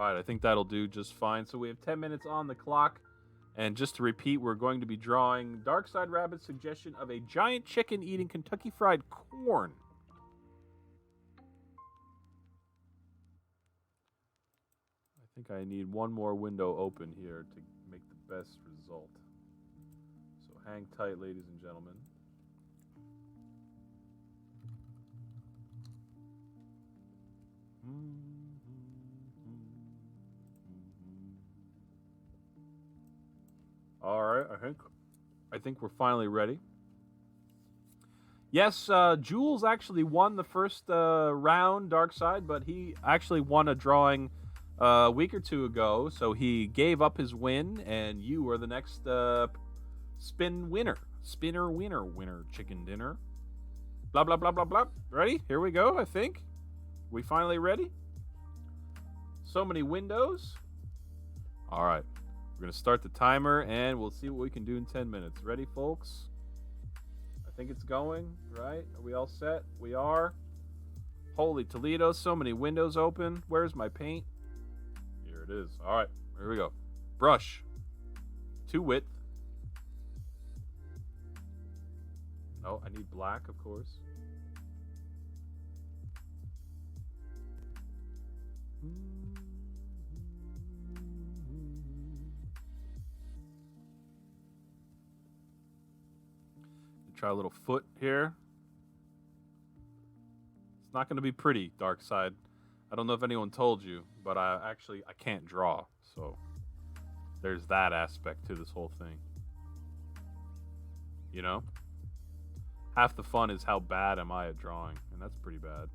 All right, I think that'll do just fine. So we have 10 minutes on the clock. And just to repeat, we're going to be drawing DarkSideRabbit's suggestion of a giant chicken eating Kentucky Fried Corn. I think I need one more window open here to make the best result. So hang tight, ladies and gentlemen. All right, I think we're finally ready. Yes, Jules actually won the first round, Dark Side, but he actually won a drawing a week or two ago, so he gave up his win, and you are the next spinner winner chicken dinner. Blah blah blah blah blah. Ready? Here we go. I think we finally ready. So many windows. All right. We're going to start the timer, and we'll see what we can do in 10 minutes. Ready, folks? I think it's going, right? Are we all set? We are. Holy Toledo, so many windows open. Where's my paint? Here it is. All right, here we go. Brush. To width. Oh, I need black, of course. Try a little foot here. It's not going to be pretty, Dark Side. I don't know if anyone told you, but I can't draw. So there's that aspect to this whole thing. You know? Half the fun is how bad am I at drawing, and that's pretty bad.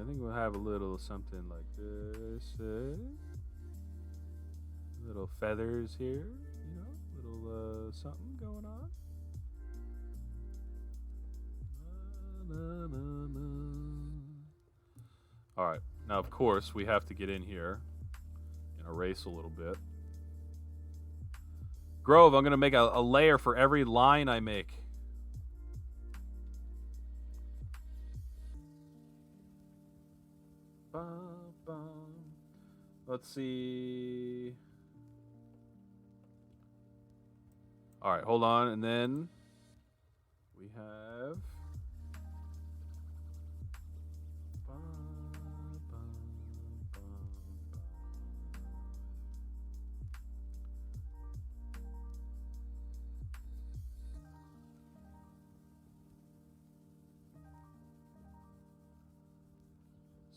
I think we'll have a little something like this. Little feathers here, you know, little something going on. All right, now of course we have to get in here and erase a little bit. Grove, I'm going to make a layer for every line I make. Let's see. All right, hold on, and then we have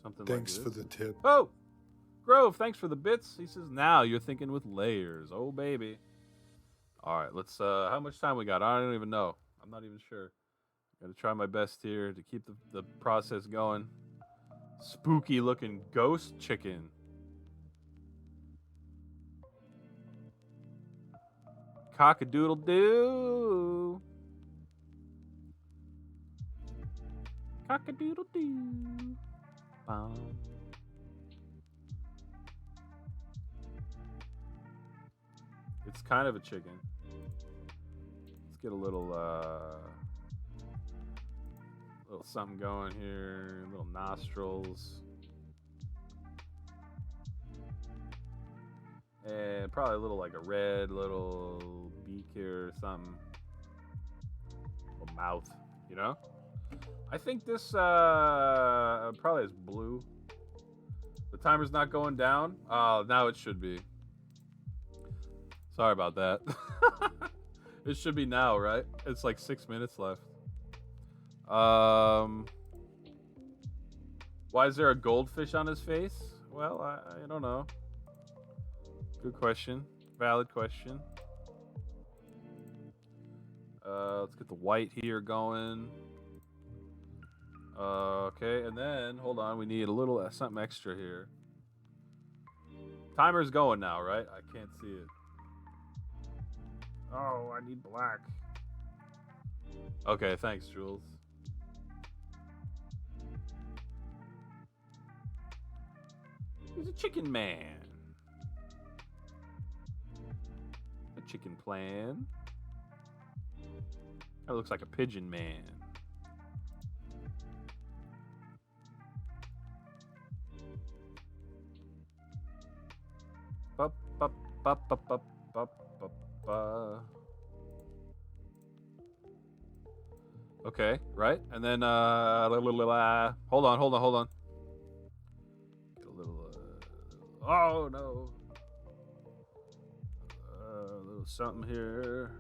something Thanks like for this. the tip. Oh, Grove, thanks for the bits. He says, now you're thinking with layers. Oh, baby. All right, let's, how much time we got? I don't even know. I'm not even sure. Got to try my best here to keep the process going. Spooky looking ghost chicken. Cock-a-doodle-doo. Cock-a-doodle-doo. It's kind of a chicken. Let's get a little something going here. Little nostrils. And probably a little like a red little beak here or something. Little mouth, you know? I think this probably is blue. The timer's not going down. Oh, now it should be. Sorry about that. It should be now, right? It's like 6 minutes left. Why is there a goldfish on his face? Well, I don't know. Good question. Valid question. Let's get the white here going. Okay, and then, hold on, we need a little something extra here. Timer's going now, right? I can't see it. Oh, I need black. Okay, thanks, Jules. He's a chicken man. chicken plan. That looks like a pigeon man. Bup, bup, bup, bup, bup, bup, bup, bup. Okay, right? And then, hold on. Get a little, oh no. A little something here.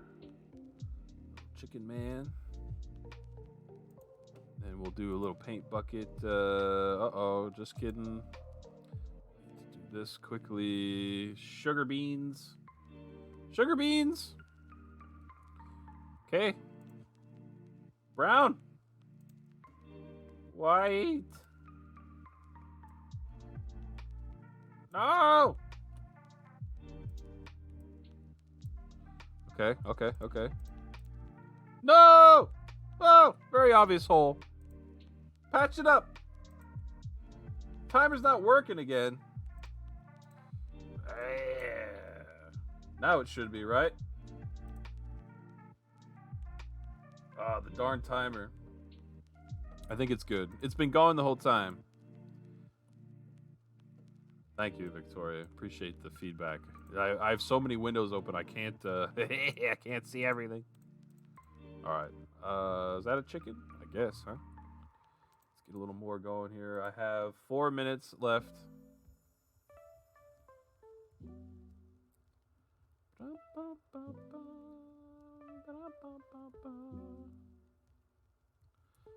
Chicken man. Then we'll do a little paint bucket. Uh-oh, just kidding. Let's do this quickly. Sugar beans. Sugar beans! Okay. Brown. White. No! Okay. No! Oh, very obvious hole. Patch it up. Timer's not working again. Now it should be, right? Ah, the darn timer. I think it's good. It's been going the whole time. Thank you, Victoria. Appreciate the feedback. I have so many windows open. I can't. I can't see everything. All right. Is that a chicken? I guess, huh? Let's get a little more going here. I have 4 minutes left.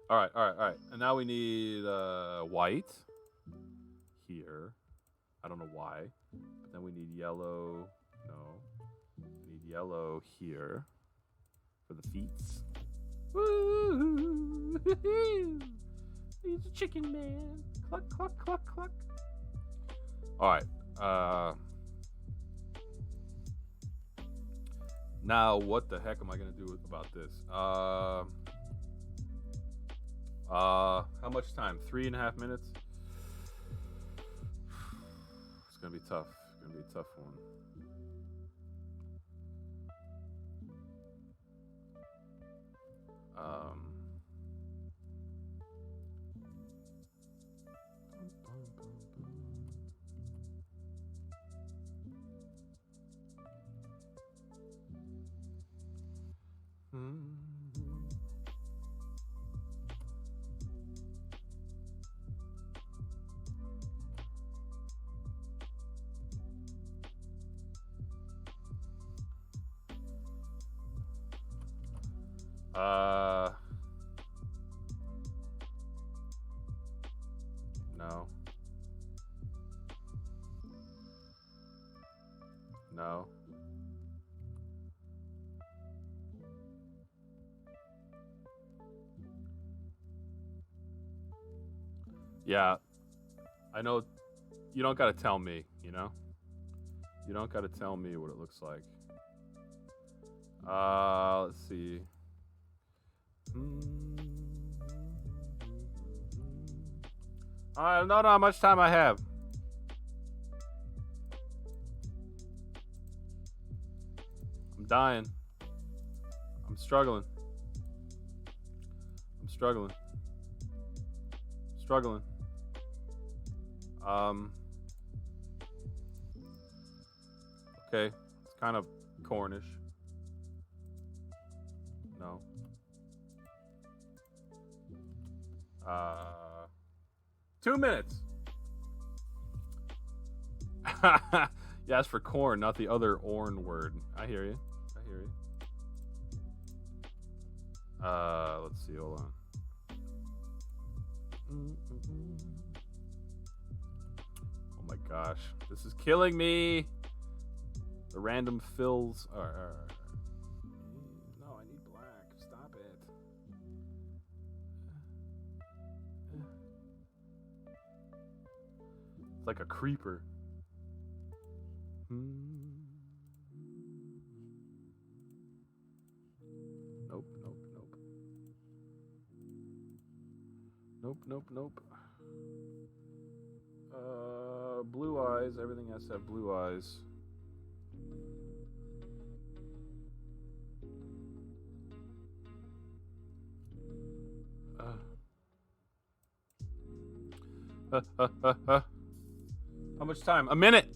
All right. And now we need white here. I don't know why. But then we need yellow. No. We need yellow here for the feet. Woo! He's a chicken man. Cluck, cluck, cluck, cluck. All right. Now, what the heck am I going to do about this? How much time? 3.5 minutes? It's going to be tough. It's going to be a tough one. No. No. Yeah. I know you don't got to tell me, you know? You don't got to tell me what it looks like. Let's see. I don't know how much time I have. I'm dying. I'm struggling. Okay. It's kind of Cornish. No. 2 minutes. Yeah, that's for corn, not the other orn word. I hear you. Let's see. Hold on. Oh my gosh, this is killing me. The random fills are. No, I need black. Stop it. It's like a creeper. Nope. Blue eyes. Everything has to have blue eyes. How much time? A minute.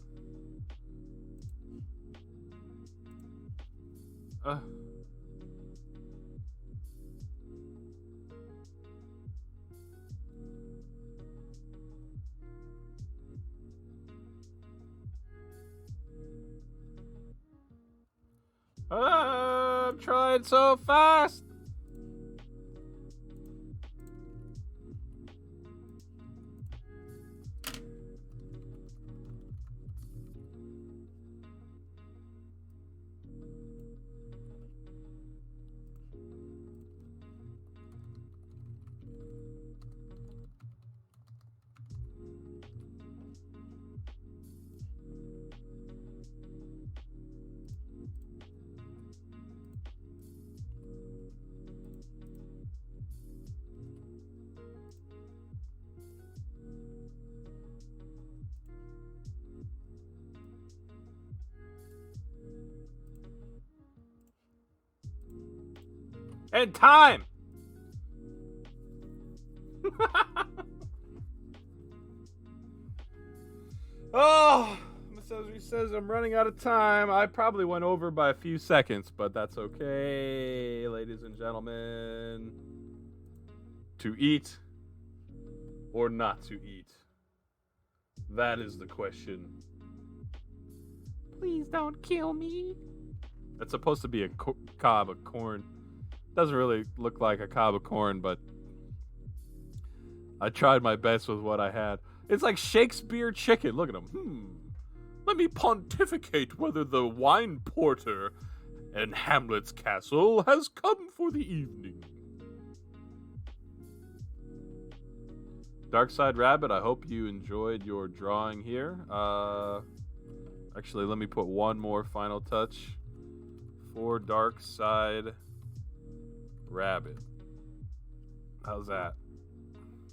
I'm trying so fast. And time. Oh, Miss Esri says I'm running out of time. I probably went over by a few seconds, but that's okay, ladies and gentlemen. To eat or not to eat? That is the question. Please don't kill me. That's supposed to be a cob of corn. Doesn't really look like a cob of corn, but I tried my best with what I had. It's like Shakespeare chicken. Look at him. Let me pontificate whether the wine porter in Hamlet's castle has come for the evening. DarkSideRabbit, I hope you enjoyed your drawing here. Actually, let me put one more final touch for DarkSideRabbit. How's that?